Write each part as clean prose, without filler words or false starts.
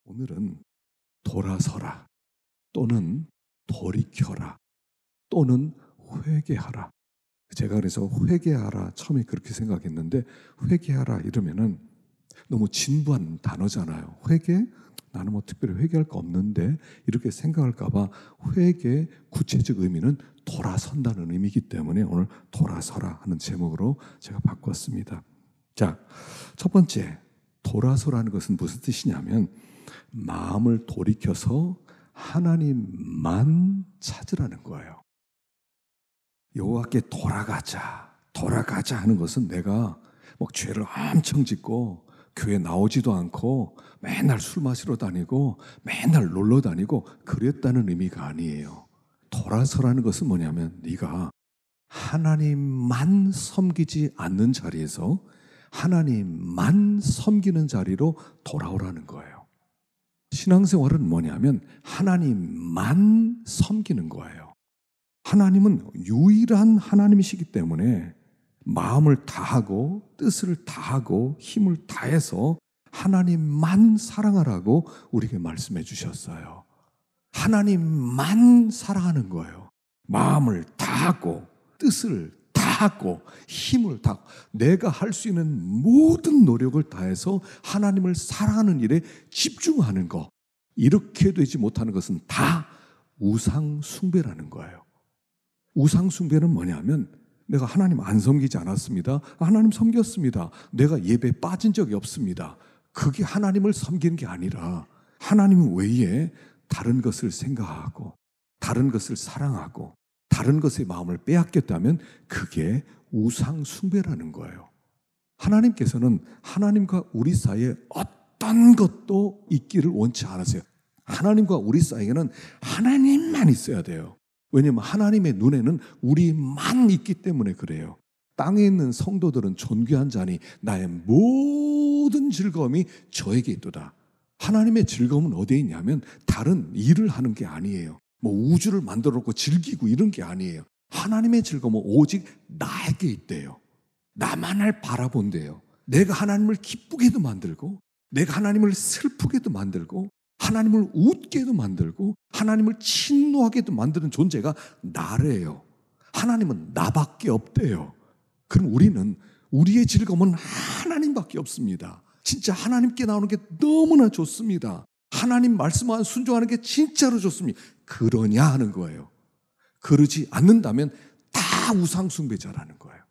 오늘은 돌아서라 또는 돌이켜라 또는 회개하라. 제가 그래서 회개하라 처음에 그렇게 생각했는데 회개하라 이러면은 너무 진부한 단어잖아요. 회개? 나는 뭐 특별히 회개할 거 없는데 이렇게 생각할까 봐 회개의 구체적 의미는 돌아선다는 의미이기 때문에 오늘 돌아서라 하는 제목으로 제가 바꿨습니다. 자, 첫 번째 돌아서라는 것은 무슨 뜻이냐면 마음을 돌이켜서 하나님만 찾으라는 거예요. 여호와께 돌아가자 하는 것은 내가 뭐 죄를 엄청 짓고 교회 나오지도 않고 맨날 술 마시러 다니고 맨날 놀러 다니고 그랬다는 의미가 아니에요. 돌아서라는 것은 뭐냐면 네가 하나님만 섬기지 않는 자리에서 하나님만 섬기는 자리로 돌아오라는 거예요. 신앙생활은 뭐냐면 하나님만 섬기는 거예요. 하나님은 유일한 하나님이시기 때문에 마음을 다하고 뜻을 다하고 힘을 다해서 하나님만 사랑하라고 우리에게 말씀해 주셨어요. 하나님만 사랑하는 거예요. 마음을 다하고 뜻을 다하고 힘을 다하고 내가 할 수 있는 모든 노력을 다해서 하나님을 사랑하는 일에 집중하는 것. 이렇게 되지 못하는 것은 다 우상 숭배라는 거예요. 우상 숭배는 뭐냐면 내가 하나님 안 섬기지 않았습니다. 하나님 섬겼습니다. 내가 예배 빠진 적이 없습니다. 그게 하나님을 섬기는 게 아니라 하나님 외에 다른 것을 생각하고 다른 것을 사랑하고 다른 것의 마음을 빼앗겼다면 그게 우상 숭배라는 거예요. 하나님께서는 하나님과 우리 사이에 어떤 것도 있기를 원치 않으세요. 하나님과 우리 사이에는 하나님만 있어야 돼요. 왜냐하면 하나님의 눈에는 우리만 있기 때문에 그래요. 땅에 있는 성도들은 존귀한 자니 나의 모든 즐거움이 저에게 있도다. 하나님의 즐거움은 어디에 있냐면 다른 일을 하는 게 아니에요. 뭐 우주를 만들어 놓고 즐기고 이런 게 아니에요. 하나님의 즐거움은 오직 나에게 있대요. 나만을 바라본대요. 내가 하나님을 기쁘게도 만들고 내가 하나님을 슬프게도 만들고 하나님을 웃게도 만들고 하나님을 친노하게도 만드는 존재가 나래요. 하나님은 나밖에 없대요. 그럼 우리는 우리의 즐거움은 하나님밖에 없습니다. 진짜 하나님께 나오는 게 너무나 좋습니다. 하나님 말씀만 순종하는 게 진짜로 좋습니다. 그러냐 하는 거예요. 그러지 않는다면 다 우상숭배자라는 거예요.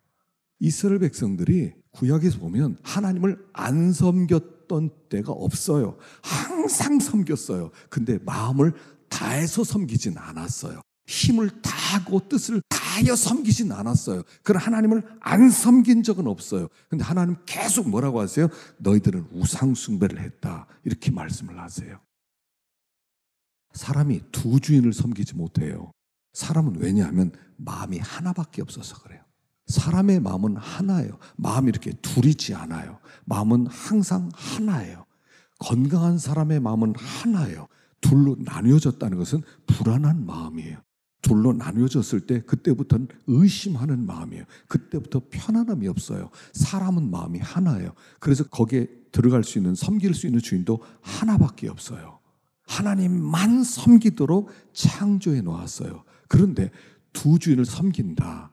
이스라엘 백성들이 구약에서 보면 하나님을 안 섬겼던 때가 없어요. 항상 섬겼어요. 근데 마음을 다해서 섬기진 않았어요. 힘을 다하고 뜻을 다하여 섬기진 않았어요. 그러나 하나님을 안 섬긴 적은 없어요. 근데 하나님 계속 뭐라고 하세요? 너희들은 우상숭배를 했다. 이렇게 말씀을 하세요. 사람이 두 주인을 섬기지 못해요. 사람은 왜냐하면 마음이 하나밖에 없어서 그래요. 사람의 마음은 하나예요. 마음이 이렇게 둘이지 않아요. 마음은 항상 하나예요. 건강한 사람의 마음은 하나예요. 둘로 나뉘어졌다는 것은 불안한 마음이에요. 둘로 나뉘어졌을 때 그때부터는 의심하는 마음이에요. 그때부터 편안함이 없어요. 사람은 마음이 하나예요. 그래서 거기에 들어갈 수 있는 섬길 수 있는 주인도 하나밖에 없어요. 하나님만 섬기도록 창조해 놓았어요. 그런데 두 주인을 섬긴다.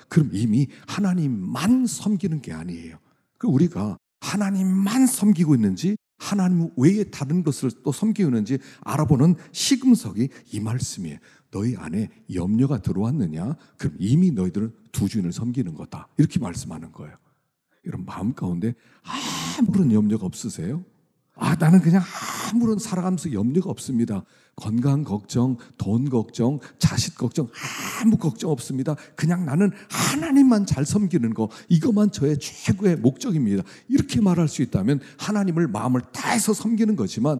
그럼 이미 하나님만 섬기는 게 아니에요. 우리가 하나님만 섬기고 있는지 하나님 외에 다른 것을 또 섬기고 있는지 알아보는 시금석이 이 말씀이에요. 너희 안에 염려가 들어왔느냐? 그럼 이미 너희들은 두 주인을 섬기는 거다. 이렇게 말씀하는 거예요. 여러분 마음 가운데 아무런 염려가 없으세요? 나는 그냥 아무런 살아가면서 염려가 없습니다. 건강 걱정, 돈 걱정, 자식 걱정 아무 걱정 없습니다. 그냥 나는 하나님만 잘 섬기는 거 이것만 저의 최고의 목적입니다. 이렇게 말할 수 있다면 하나님을 마음을 다해서 섬기는 거지만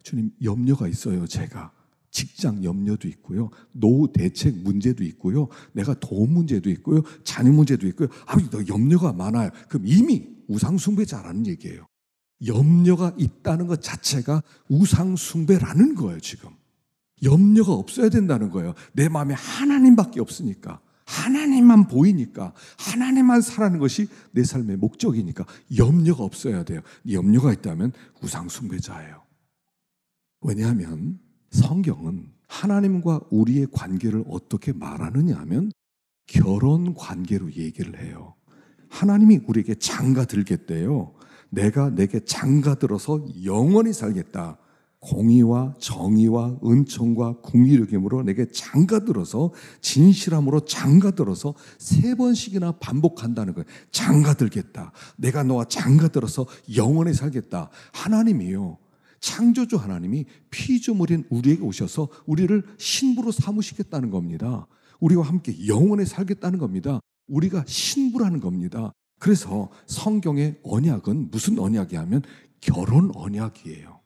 주님 염려가 있어요. 제가 직장 염려도 있고요. 노후 대책 문제도 있고요. 내가 돈 문제도 있고요. 자녀 문제도 있고요. 너 염려가 많아요. 그럼 이미 우상숭배자라는 얘기예요. 염려가 있다는 것 자체가 우상숭배라는 거예요. 지금 염려가 없어야 된다는 거예요. 내 마음에 하나님밖에 없으니까. 하나님만 보이니까, 하나님만 살아가는 것이 내 삶의 목적이니까 염려가 없어야 돼요. 염려가 있다면 우상 숭배자예요. 왜냐하면 성경은 하나님과 우리의 관계를 어떻게 말하느냐 하면 결혼 관계로 얘기를 해요. 하나님이 우리에게 장가 들겠대요. 내가 내게 장가 들어서 영원히 살겠다. 공의와 정의와 은총과 궁의력임으로 내게 장가 들어서, 진실함으로 장가 들어서 3번씩이나 반복한다는 거예요. 장가 들겠다. 내가 너와 장가 들어서 영원히 살겠다. 하나님이요, 창조주 하나님이 피조물인 우리에게 오셔서 우리를 신부로 삼으시겠다는 겁니다. 우리와 함께 영원히 살겠다는 겁니다. 우리가 신부라는 겁니다. 그래서 성경의 언약은 무슨 언약이야 하면 결혼 언약이에요.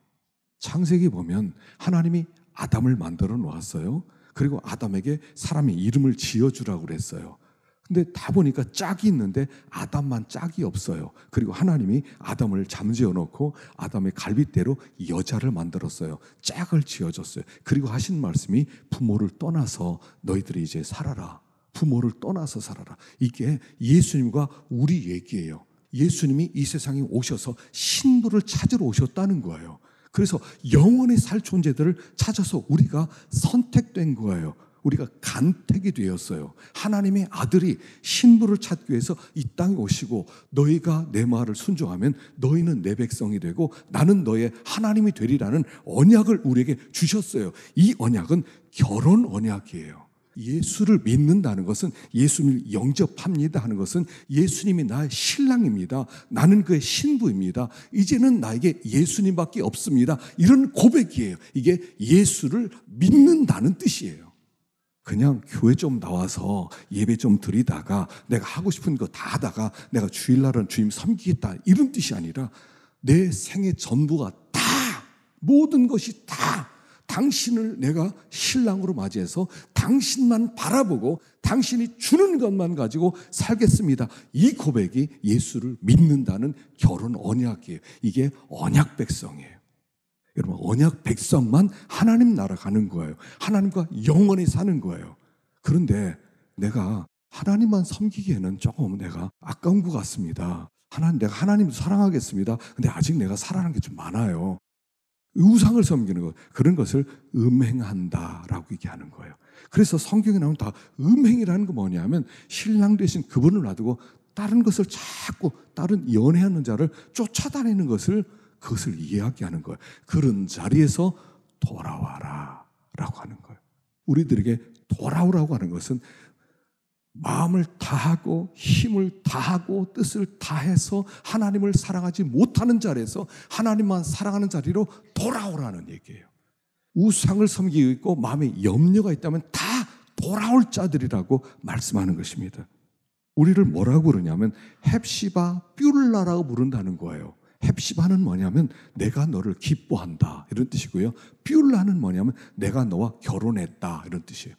창세기 보면 하나님이 아담을 만들어 놓았어요. 그리고 아담에게 사람의 이름을 지어주라고 그랬어요. 근데 다 보니까 짝이 있는데 아담만 짝이 없어요. 그리고 하나님이 아담을 잠재워 놓고 아담의 갈빗대로 여자를 만들었어요. 짝을 지어줬어요. 그리고 하신 말씀이 부모를 떠나서 너희들이 이제 살아라. 부모를 떠나서 살아라. 이게 예수님과 우리 얘기예요. 예수님이 이 세상에 오셔서 신부를 찾으러 오셨다는 거예요. 그래서 영원히 살 존재들을 찾아서 우리가 선택된 거예요. 우리가 간택이 되었어요. 하나님의 아들이 신부를 찾기 위해서 이 땅에 오시고 너희가 내 말을 순종하면 너희는 내 백성이 되고 나는 너의 하나님이 되리라는 언약을 우리에게 주셨어요. 이 언약은 결혼 언약이에요. 예수를 믿는다는 것은, 예수님을 영접합니다 하는 것은 예수님이 나의 신랑입니다. 나는 그의 신부입니다. 이제는 나에게 예수님밖에 없습니다. 이런 고백이에요. 이게 예수를 믿는다는 뜻이에요. 그냥 교회 좀 나와서 예배 좀 드리다가 내가 하고 싶은 거 다 하다가 내가 주일날은 주님 섬기겠다 이런 뜻이 아니라 내 생의 전부가 다, 모든 것이 다 당신을 내가 신랑으로 맞이해서 당신만 바라보고 당신이 주는 것만 가지고 살겠습니다. 이 고백이 예수를 믿는다는 결혼 언약이에요. 이게 언약 백성이에요. 여러분, 언약 백성만 하나님 나라 가는 거예요. 하나님과 영원히 사는 거예요. 그런데 내가 하나님만 섬기기에는 조금 내가 아까운 것 같습니다. 내가 하나님도 사랑하겠습니다. 근데 아직 내가 사랑하는 게 좀 많아요. 우상을 섬기는 것, 그런 것을 음행한다라고 얘기하는 거예요. 그래서 성경에 나오는 다 음행이라는 건 뭐냐면 신랑 되신 그분을 놔두고 다른 것을 자꾸 다른 연애하는 자를 쫓아다니는 것을, 그것을 이야기하는 거예요. 그런 자리에서 돌아와라 라고 하는 거예요. 우리들에게 돌아오라고 하는 것은 마음을 다하고 힘을 다하고 뜻을 다해서 하나님을 사랑하지 못하는 자리에서 하나님만 사랑하는 자리로 돌아오라는 얘기예요. 우상을 섬기고 있고 마음에 염려가 있다면 다 돌아올 자들이라고 말씀하는 것입니다. 우리를 뭐라고 그러냐면 헵시바 뷸라라고 부른다는 거예요. 헵시바는 뭐냐면 내가 너를 기뻐한다 이런 뜻이고요. 뷸라는 뭐냐면 내가 너와 결혼했다 이런 뜻이에요.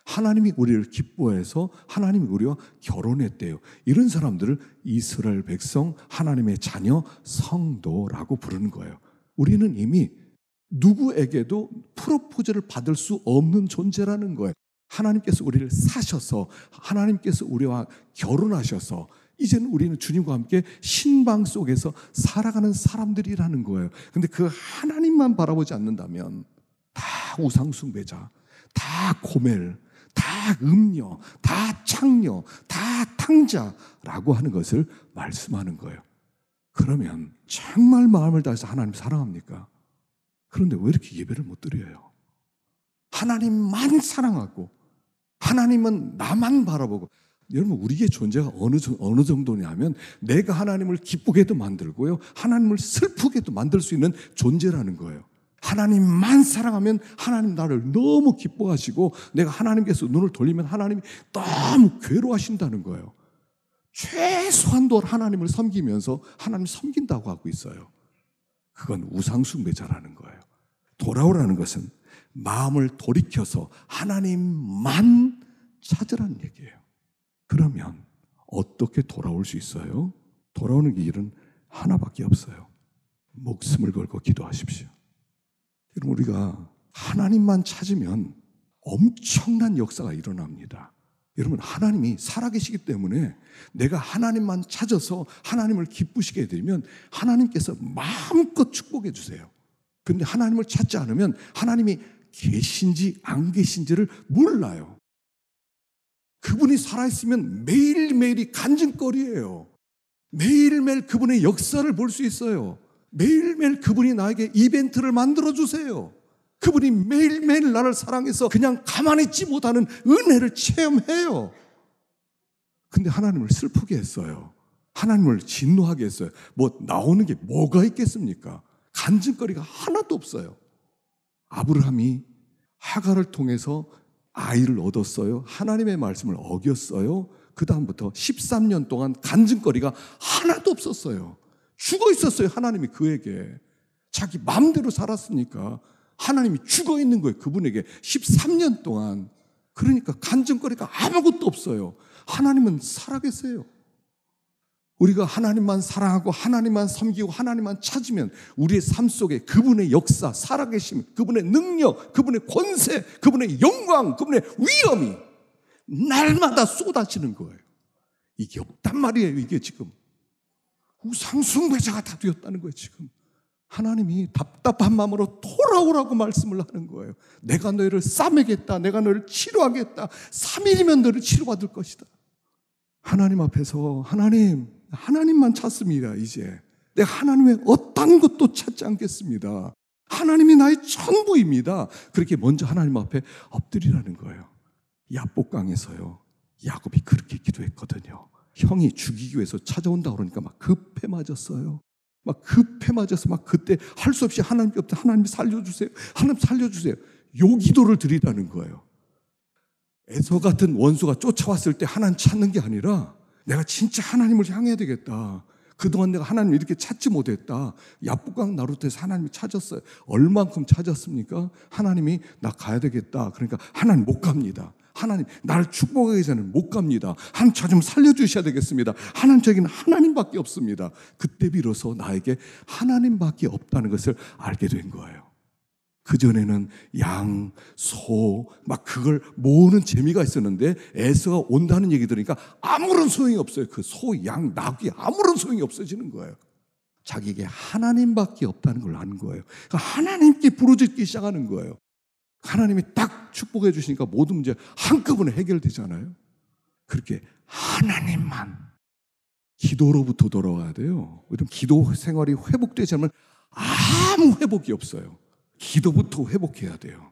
하나님이 우리를 기뻐해서 하나님이 우리와 결혼했대요. 이런 사람들을 이스라엘 백성, 하나님의 자녀, 성도라고 부르는 거예요. 우리는 이미 누구에게도 프로포즈를 받을 수 없는 존재라는 거예요. 하나님께서 우리를 사셔서, 하나님께서 우리와 결혼하셔서 이제는 우리는 주님과 함께 신방 속에서 살아가는 사람들이라는 거예요. 근데 그 하나님만 바라보지 않는다면 다 우상숭배자, 다 고멜, 다 음녀, 다 창녀, 다 탕자라고 하는 것을 말씀하는 거예요. 그러면 정말 마음을 다해서 하나님 사랑합니까? 그런데 왜 이렇게 예배를 못 드려요? 하나님만 사랑하고 하나님은 나만 바라보고. 여러분, 우리의 존재가 어느 정도냐면 내가 하나님을 기쁘게도 만들고요, 하나님을 슬프게도 만들 수 있는 존재라는 거예요. 하나님만 사랑하면 하나님 나를 너무 기뻐하시고 내가 하나님께서 눈을 돌리면 하나님이 너무 괴로워하신다는 거예요. 최소한도 하나님을 섬기면서 하나님을 섬긴다고 하고 있어요. 그건 우상숭배자라는 거예요. 돌아오라는 것은 마음을 돌이켜서 하나님만 찾으라는 얘기예요. 그러면 어떻게 돌아올 수 있어요? 돌아오는 길은 하나밖에 없어요. 목숨을 걸고 기도하십시오. 여러분, 우리가 하나님만 찾으면 엄청난 역사가 일어납니다. 여러분, 하나님이 살아계시기 때문에 내가 하나님만 찾아서 하나님을 기쁘시게 해드리면 하나님께서 마음껏 축복해 주세요. 그런데 하나님을 찾지 않으면 하나님이 계신지 안 계신지를 몰라요. 그분이 살아있으면 매일매일이 간증거리예요. 매일매일 그분의 역사를 볼 수 있어요. 매일매일 그분이 나에게 이벤트를 만들어주세요. 그분이 매일매일 나를 사랑해서 그냥 가만히 있지 못하는 은혜를 체험해요. 근데 하나님을 슬프게 했어요. 하나님을 진노하게 했어요. 뭐 나오는 게 뭐가 있겠습니까? 간증거리가 하나도 없어요. 아브라함이 하갈을 통해서 아이를 얻었어요. 하나님의 말씀을 어겼어요. 그 다음부터 13년 동안 간증거리가 하나도 없었어요. 죽어 있었어요. 하나님이 그에게. 자기 마음대로 살았으니까 하나님이 죽어 있는 거예요. 그분에게 13년 동안. 그러니까 간증거리가 아무것도 없어요. 하나님은 살아계세요. 우리가 하나님만 사랑하고 하나님만 섬기고 하나님만 찾으면 우리의 삶 속에 그분의 역사, 살아계심, 그분의 능력, 그분의 권세, 그분의 영광, 그분의 위엄이 날마다 쏟아지는 거예요. 이게 없단 말이에요. 이게 지금 우상숭배자가 다 되었다는 거예요. 지금 하나님이 답답한 마음으로 돌아오라고 말씀을 하는 거예요. 내가 너희를 싸매겠다. 내가 너희를 치료하겠다. 3일이면 너희를 치료받을 것이다. 하나님 앞에서 하나님만 찾습니다. 이제 내가 하나님의 어떤 것도 찾지 않겠습니다. 하나님이 나의 전부입니다. 그렇게 먼저 하나님 앞에 엎드리라는 거예요. 야복강에서요, 야곱이 그렇게 기도했거든요. 형이 죽이기 위해서 찾아온다 그러니까 막 급해 맞았어요. 막 급해 맞아서 막 그때 할 수 없이 하나님께 없다. 하나님 살려주세요. 하나님 살려주세요. 요 기도를 드리라는 거예요. 에서 같은 원수가 쫓아왔을 때 하나님 찾는 게 아니라 내가 진짜 하나님을 향해야 되겠다. 그동안 내가 하나님을 이렇게 찾지 못했다. 야복강 나루터에서 하나님이 찾았어요. 얼만큼 찾았습니까? 하나님이 나 가야 되겠다. 그러니까 하나님 못 갑니다. 하나님 나를 축복하기 전에 못 갑니다. 하나님 저 좀 살려주셔야 되겠습니다. 하나님 저에게는 하나님밖에 없습니다. 그때 비로소 나에게 하나님밖에 없다는 것을 알게 된 거예요. 그전에는 양, 소, 막 그걸 모으는 재미가 있었는데 에서가 온다는 얘기 들으니까 아무런 소용이 없어요. 그 소, 양, 낙이 아무런 소용이 없어지는 거예요. 자기에게 하나님밖에 없다는 걸 아는 거예요. 그러니까 하나님께 부르짖기 시작하는 거예요. 하나님이 딱 축복해 주시니까 모든 문제 한꺼번에 해결되잖아요. 그렇게 하나님만 기도로부터 돌아와야 돼요. 이런 기도 생활이 회복되지 않으면 아무 회복이 없어요. 기도부터 회복해야 돼요.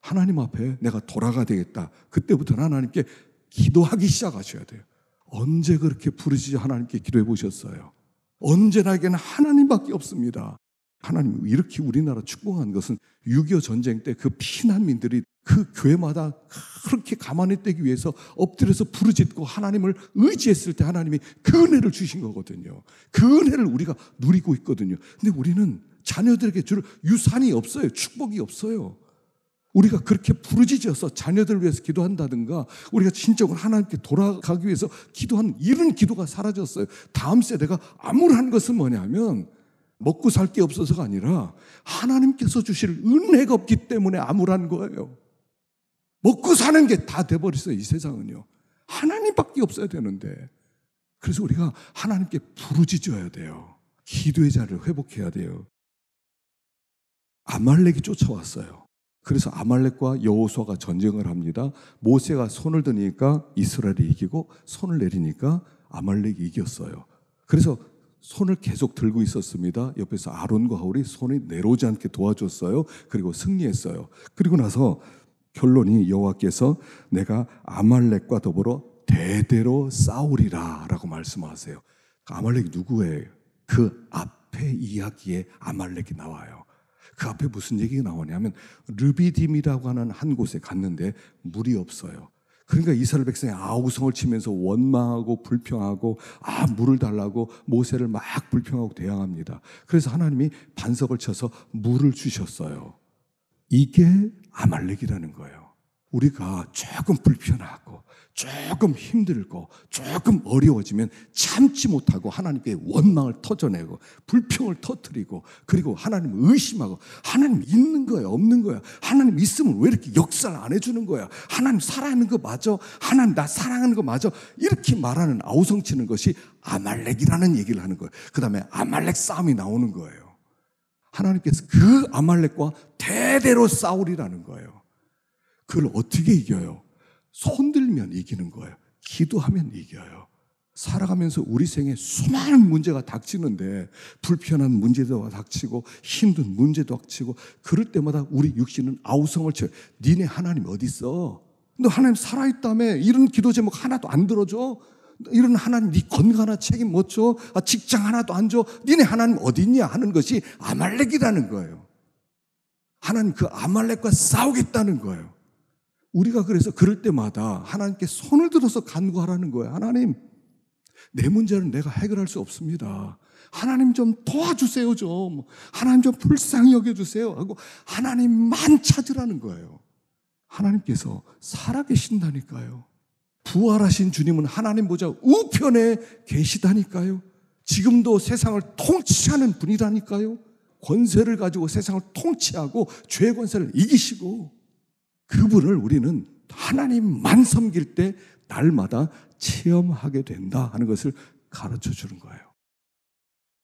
하나님 앞에 내가 돌아가야 되겠다. 그때부터는 하나님께 기도하기 시작하셔야 돼요. 언제 그렇게 부르짖어 하나님께 기도해 보셨어요? 언제 나에게는 하나님밖에 없습니다. 하나님 이렇게 우리나라 축복한 것은 6.25 전쟁 때 그 피난민들이 그 교회마다 그렇게 가만히 떼기 위해서 엎드려서 부르짖고 하나님을 의지했을 때 하나님이 그 은혜를 주신 거거든요. 그 은혜를 우리가 누리고 있거든요. 근데 우리는 자녀들에게 줄 유산이 없어요. 축복이 없어요. 우리가 그렇게 부르짖어서 자녀들을 위해서 기도한다든가 우리가 진정으로 하나님께 돌아가기 위해서 기도한 이런 기도가 사라졌어요. 다음 세대가 암울한 것은 뭐냐면 먹고 살 게 없어서가 아니라 하나님께서 주실 은혜가 없기 때문에 암울한 거예요. 먹고 사는 게 다 돼버렸어요. 이 세상은요. 하나님밖에 없어야 되는데. 그래서 우리가 하나님께 부르짖어야 돼요. 기도의 자리를 회복해야 돼요. 아말렉이 쫓아왔어요. 그래서 아말렉과 여호수아가 전쟁을 합니다. 모세가 손을 드니까 이스라엘이 이기고 손을 내리니까 아말렉이 이겼어요. 그래서 손을 계속 들고 있었습니다. 옆에서 아론과 홀이 손이 내려오지 않게 도와줬어요. 그리고 승리했어요. 그리고 나서 결론이 여호와께서 내가 아말렉과 더불어 대대로 싸우리라 라고 말씀하세요. 아말렉이 누구예요? 그 앞에 이야기에 아말렉이 나와요. 그 앞에 무슨 얘기가 나오냐면 르비딤이라고 하는 한 곳에 갔는데 물이 없어요. 그러니까 이스라엘 백성이 아우성을 치면서 원망하고 불평하고 물을 달라고 모세를 막 불평하고 대항합니다. 그래서 하나님이 반석을 쳐서 물을 주셨어요. 이게 아말렉이라는 거예요. 우리가 조금 불편하고 조금 힘들고 조금 어려워지면 참지 못하고 하나님께 원망을 터져내고 불평을 터뜨리고 그리고 하나님을 의심하고 하나님 있는 거야 없는 거야? 하나님 있으면 왜 이렇게 역사를 안 해주는 거야? 하나님 살아있는 거 맞아? 하나님 나 사랑하는 거 맞아? 이렇게 말하는 아우성치는 것이 아말렉이라는 얘기를 하는 거예요. 그 다음에 아말렉 싸움이 나오는 거예요. 하나님께서 그 아말렉과 대대로 싸우리라는 거예요. 그걸 어떻게 이겨요? 손들면 이기는 거예요. 기도하면 이겨요. 살아가면서 우리 생에 수많은 문제가 닥치는데 불편한 문제도 닥치고 힘든 문제도 닥치고 그럴 때마다 우리 육신은 아우성을 쳐요. 니네 하나님 어디 있어? 너 하나님 살아있다며? 이런 기도 제목 하나도 안 들어줘? 이런 하나님 네 건강 하나 책임 못 줘? 직장 하나도 안 줘? 니네 하나님 어디 있냐 하는 것이 아말렉이라는 거예요. 하나님 그 아말렉과 싸우겠다는 거예요. 우리가 그래서 그럴 때마다 하나님께 손을 들어서 간구하라는 거예요. 하나님, 내 문제는 내가 해결할 수 없습니다. 하나님 좀 도와주세요 좀. 하나님 좀 불쌍히 여겨주세요 하고 하나님만 찾으라는 거예요. 하나님께서 살아계신다니까요. 부활하신 주님은 하나님 보좌 우편에 계시다니까요. 지금도 세상을 통치하는 분이라니까요. 권세를 가지고 세상을 통치하고 죄의 권세를 이기시고 그분을 우리는 하나님만 섬길 때 날마다 체험하게 된다 하는 것을 가르쳐 주는 거예요.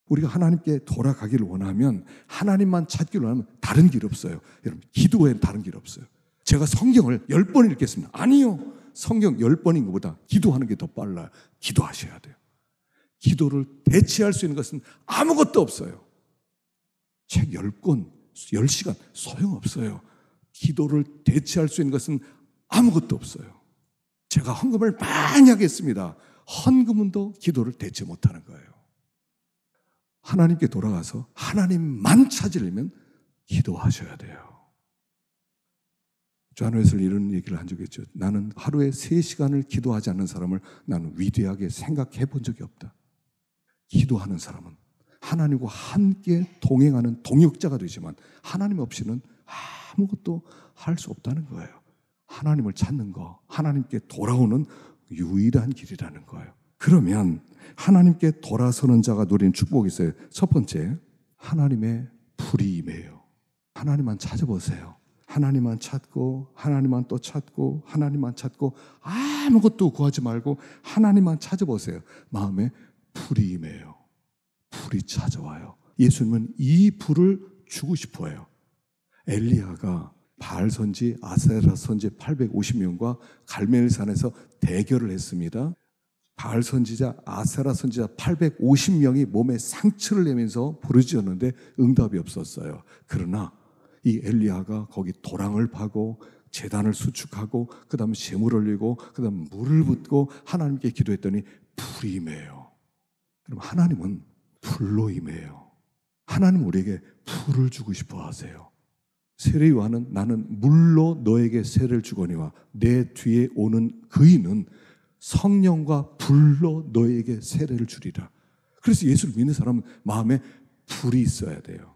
우리가 하나님께 돌아가기를 원하면 하나님만 찾기를 원하면 다른 길 없어요. 여러분 기도에는 다른 길 없어요. 제가 성경을 10번 읽겠습니다. 아니요. 성경 10번인 것보다 기도하는 게 더 빨라요. 기도하셔야 돼요. 기도를 대체할 수 있는 것은 아무것도 없어요. 책 10권, 10시간 소용없어요. 기도를 대체할 수 있는 것은 아무것도 없어요. 제가 헌금을 많이 하겠습니다. 헌금은 더 기도를 대체 못하는 거예요. 하나님께 돌아가서 하나님만 찾으려면 기도하셔야 돼요. 존 웨슬리 이런 얘기를 한 적이 있죠. 나는 하루에 3시간을 기도하지 않는 사람을 나는 위대하게 생각해 본 적이 없다. 기도하는 사람은 하나님과 함께 동행하는 동역자가 되지만 하나님 없이는 아무것도 할 수 없다는 거예요. 하나님을 찾는 거, 하나님께 돌아오는 유일한 길이라는 거예요. 그러면 하나님께 돌아서는 자가 누리는 축복이 있어요. 첫 번째, 하나님의 불이 임해요. 하나님만 찾아보세요. 하나님만 찾고 하나님만 또 찾고 하나님만 찾고 아무것도 구하지 말고 하나님만 찾아보세요. 마음에 불이 임해요. 불이 찾아와요. 예수님은 이 불을 주고 싶어요. 엘리야가 바알 선지, 아세라 선지 850명과 갈멜산에서 대결을 했습니다. 바알 선지자, 아세라 선지자 850명이 몸에 상처를 내면서 부르짖었는데 응답이 없었어요. 그러나 이 엘리야가 거기 도랑을 파고 제단을 수축하고 그 다음에 제물을 올리고 그 다음에 물을 붓고 하나님께 기도했더니 불이 임해요. 그럼 하나님은 불로 임해요. 하나님은 우리에게 불을 주고 싶어 하세요. 세례 요한은 나는 물로 너에게 세례를 주거니와 내 뒤에 오는 그이는 성령과 불로 너에게 세례를 주리라. 그래서 예수를 믿는 사람은 마음에 불이 있어야 돼요.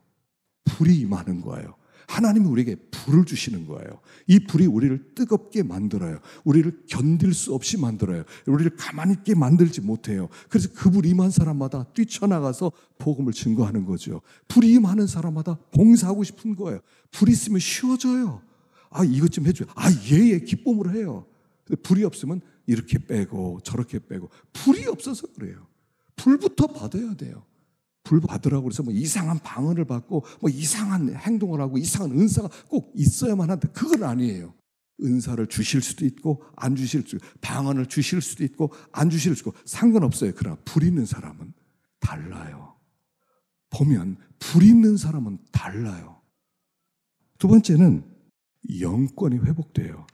불이 임하는 거예요. 하나님이 우리에게 불을 주시는 거예요. 이 불이 우리를 뜨겁게 만들어요. 우리를 견딜 수 없이 만들어요. 우리를 가만히 있게 만들지 못해요. 그래서 그 불이 임한 사람마다 뛰쳐나가서 복음을 증거하는 거죠. 불이 임하는 사람마다 봉사하고 싶은 거예요. 불이 있으면 쉬워져요. 이것 좀 해줘요. 예, 기쁨으로 해요. 불이 없으면 이렇게 빼고 저렇게 빼고 불이 없어서 그래요. 불부터 받아야 돼요. 불 받으라고 그래서 이상한 방언을 받고 이상한 행동을 하고 이상한 은사가 꼭 있어야만 한데 그건 아니에요. 은사를 주실 수도 있고 안 주실 수도 있고 방언을 주실 수도 있고 안 주실 수도 있고 상관없어요. 그러나 불 있는 사람은 달라요. 보면 불 있는 사람은 달라요. 두 번째는 영권이 회복돼요.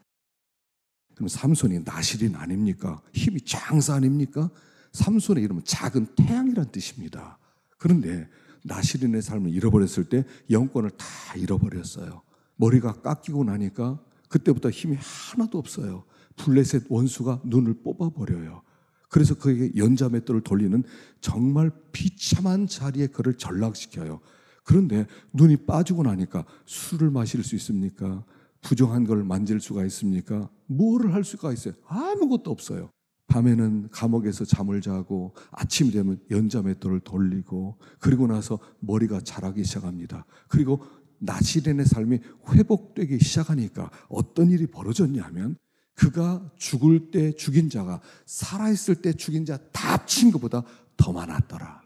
그럼 삼손이 나실인 아닙니까? 힘이 장사 아닙니까? 삼손의 이름은 작은 태양이란 뜻입니다. 그런데 나실인의 삶을 잃어버렸을 때 영권을 다 잃어버렸어요. 머리가 깎이고 나니까 그때부터 힘이 하나도 없어요. 블레셋 원수가 눈을 뽑아버려요. 그래서 그에게 연자맷돌을 돌리는 정말 비참한 자리에 그를 전락시켜요. 그런데 눈이 빠지고 나니까 술을 마실 수 있습니까? 부정한 걸 만질 수가 있습니까? 뭐를 할 수가 있어요? 아무것도 없어요. 밤에는 감옥에서 잠을 자고 아침이 되면 연자맷돌을 돌리고 그리고 나서 머리가 자라기 시작합니다. 그리고 나시렌의 삶이 회복되기 시작하니까 어떤 일이 벌어졌냐면 그가 죽을 때 죽인 자가 살아있을 때 죽인 자 다 합친 것보다 더 많았더라.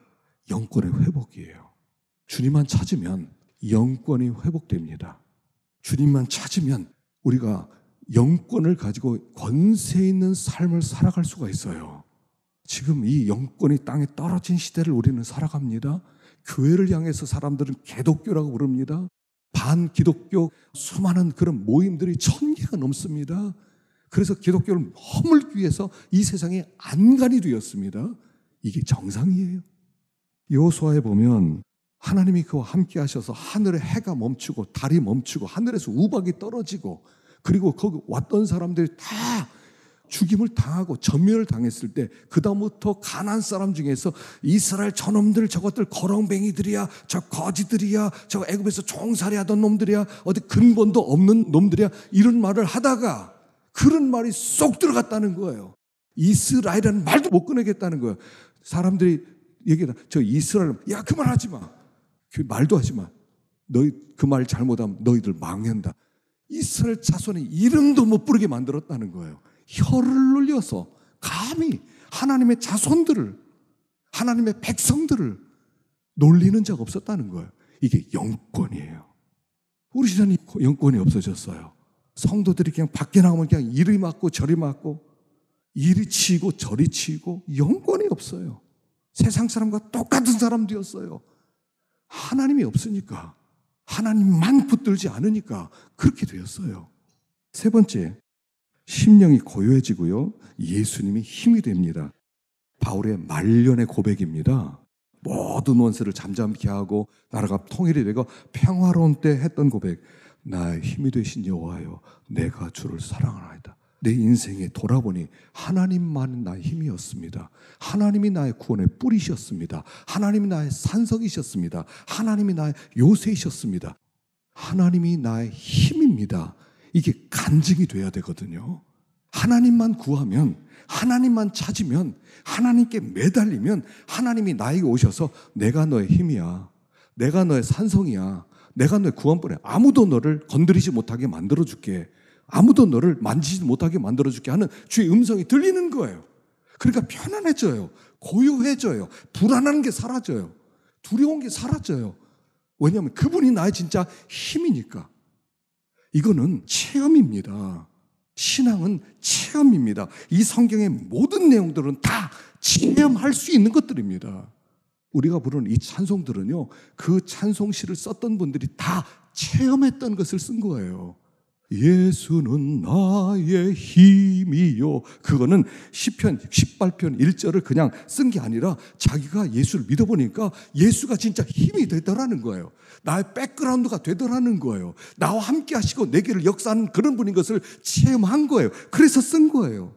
영권의 회복이에요. 주님만 찾으면 영권이 회복됩니다. 주님만 찾으면 우리가 영권을 가지고 권세 있는 삶을 살아갈 수가 있어요. 지금 이 영권이 땅에 떨어진 시대를 우리는 살아갑니다. 교회를 향해서 사람들은 개독교라고 부릅니다. 반기독교 수많은 그런 모임들이 1000개가 넘습니다. 그래서 기독교를 허물기 위해서 이 세상에 안간이 되었습니다. 이게 정상이에요. 여호수아에 보면 하나님이 그와 함께 하셔서 하늘에 해가 멈추고 달이 멈추고 하늘에서 우박이 떨어지고 그리고 거기 왔던 사람들이 다 죽임을 당하고 전멸을 당했을 때 그 다음부터 가나안 사람 중에서 이스라엘 저놈들 저것들 거렁뱅이들이야 저 거지들이야 저 애굽에서 종살이 하던 놈들이야 어디 근본도 없는 놈들이야 이런 말을 하다가 그런 말이 쏙 들어갔다는 거예요. 이스라엘이라는 말도 못 꺼내겠다는 거예요. 사람들이 얘기하다 저 이스라엘 야 그만하지 마. 그 말도 하지 마. 너희 그 말 잘못하면 너희들 망한다. 이스라엘 자손의 이름도 못 부르게 만들었다는 거예요. 혀를 눌려서 감히 하나님의 자손들을 하나님의 백성들을 놀리는 자가 없었다는 거예요. 이게 영권이에요. 우리 시대는 영권이 없어졌어요. 성도들이 그냥 밖에 나가면 그냥 이리 맞고 저리 맞고 이리 치고 저리 치고 영권이 없어요. 세상 사람과 똑같은 사람 되었어요. 하나님이 없으니까 하나님만 붙들지 않으니까 그렇게 되었어요. 세 번째, 심령이 고요해지고요. 예수님이 힘이 됩니다. 바울의 말년의 고백입니다. 모든 원수를 잠잠케 하고 나라가 통일이 되고 평화로운 때 했던 고백. 나의 힘이 되신 여호와여 내가 주를 사랑하나이다. 내 인생에 돌아보니 하나님만 나의 힘이었습니다. 하나님이 나의 구원의 뿌리셨습니다. 하나님이 나의 산석이셨습니다. 하나님이 나의 요새이셨습니다. 하나님이 나의 힘입니다. 이게 간증이 돼야 되거든요. 하나님만 구하면 하나님만 찾으면 하나님께 매달리면 하나님이 나에게 오셔서 내가 너의 힘이야. 내가 너의 산성이야. 내가 너의 구원뿐이야. 아무도 너를 건드리지 못하게 만들어줄게. 아무도 너를 만지지 못하게 만들어줄게 하는 주의 음성이 들리는 거예요. 그러니까 편안해져요. 고요해져요. 불안한 게 사라져요. 두려운 게 사라져요. 왜냐하면 그분이 나의 진짜 힘이니까. 이거는 체험입니다. 신앙은 체험입니다. 이 성경의 모든 내용들은 다 체험할 수 있는 것들입니다. 우리가 부르는 이 찬송들은요, 그 찬송시를 썼던 분들이 다 체험했던 것을 쓴 거예요. 예수는 나의 힘이요. 그거는 시편 18편 1절을 그냥 쓴 게 아니라 자기가 예수를 믿어보니까 예수가 진짜 힘이 되더라는 거예요. 나의 백그라운드가 되더라는 거예요. 나와 함께 하시고 내게를 역사하는 그런 분인 것을 체험한 거예요. 그래서 쓴 거예요.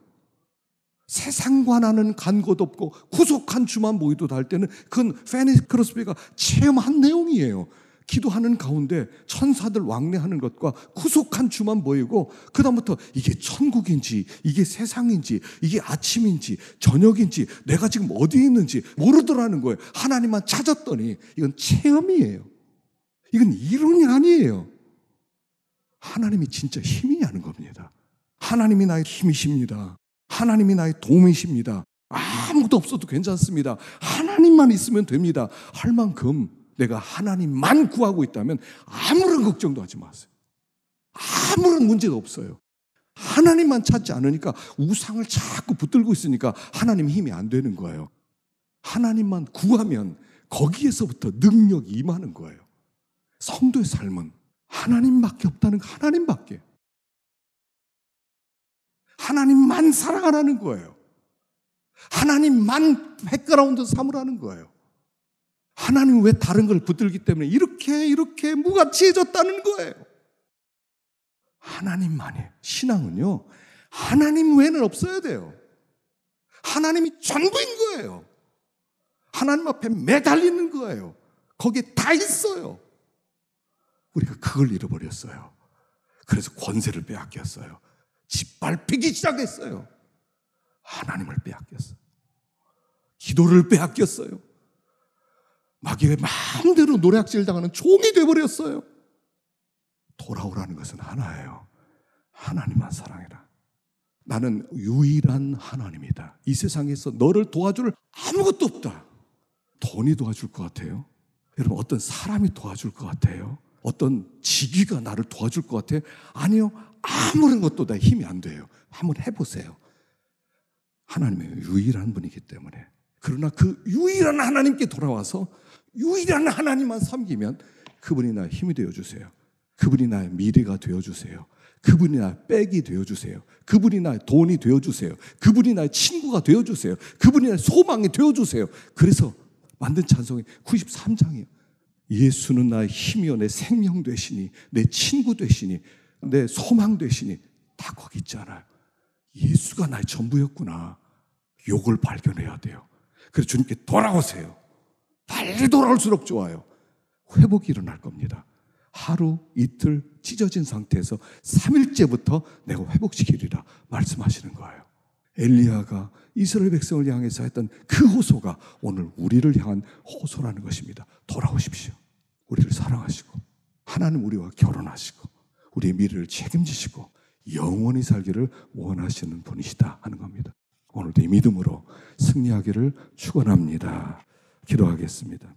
세상과 나는 간 곳 없고 구속한 주만 보이도 할 때는 그건 페니 크로스비가 체험한 내용이에요. 기도하는 가운데 천사들 왕래하는 것과 구속한 주만 보이고 그 다음부터 이게 천국인지 이게 세상인지 이게 아침인지 저녁인지 내가 지금 어디에 있는지 모르더라는 거예요. 하나님만 찾았더니 이건 체험이에요. 이건 이론이 아니에요. 하나님이 진짜 힘이냐는 겁니다. 하나님이 나의 힘이십니다. 하나님이 나의 도움이십니다. 아무도 없어도 괜찮습니다. 하나님만 있으면 됩니다. 할 만큼 내가 하나님만 구하고 있다면 아무런 걱정도 하지 마세요. 아무런 문제도 없어요. 하나님만 찾지 않으니까 우상을 자꾸 붙들고 있으니까 하나님 힘이 안 되는 거예요. 하나님만 구하면 거기에서부터 능력이 임하는 거예요. 성도의 삶은 하나님밖에 없다는 거, 하나님밖에. 하나님만 사랑하라는 거예요. 하나님만 백그라운드 삼으라는 거예요. 하나님은 왜 다른 걸 붙들기 때문에 이렇게 무가치해졌다는 거예요. 하나님만이에요. 신앙은요, 하나님 외에는 없어야 돼요. 하나님이 전부인 거예요. 하나님 앞에 매달리는 거예요. 거기에 다 있어요. 우리가 그걸 잃어버렸어요. 그래서 권세를 빼앗겼어요. 짓밟히기 시작했어요. 하나님을 빼앗겼어요. 기도를 빼앗겼어요. 마귀의 마음대로 노략질 당하는 종이 되어버렸어요. 돌아오라는 것은 하나예요. 하나님만 사랑해라. 나는 유일한 하나님이다. 이 세상에서 너를 도와줄 아무것도 없다. 돈이 도와줄 것 같아요? 여러분, 어떤 사람이 도와줄 것 같아요? 어떤 직위가 나를 도와줄 것 같아요? 아니요. 아무런 것도 다 힘이 안 돼요. 한번 해보세요. 하나님은 유일한 분이기 때문에. 그러나 그 유일한 하나님께 돌아와서 유일한 하나님만 섬기면 그분이 나의 힘이 되어주세요. 그분이 나의 미래가 되어주세요. 그분이 나의 백이 되어주세요. 그분이 나의 돈이 되어주세요. 그분이 나의 친구가 되어주세요. 그분이 나의 소망이 되어주세요. 그래서 만든 찬송이 93장이에요. 예수는 나의 힘이요 내 생명 되시니 내 친구 되시니 내 소망 되시니 다 거기 있잖아요. 예수가 나의 전부였구나. 요걸 발견해야 돼요. 그래서 주님께 돌아오세요. 빨리 돌아올수록 좋아요. 회복이 일어날 겁니다. 하루 이틀 찢어진 상태에서 3일째부터 내가 회복시키리라 말씀하시는 거예요. 엘리야가 이스라엘 백성을 향해서 했던 그 호소가 오늘 우리를 향한 호소라는 것입니다. 돌아오십시오. 우리를 사랑하시고 하나님 우리와 결혼하시고 우리의 미래를 책임지시고 영원히 살기를 원하시는 분이시다 하는 겁니다. 오늘도 이 믿음으로 승리하기를 축원합니다. 기도하겠습니다.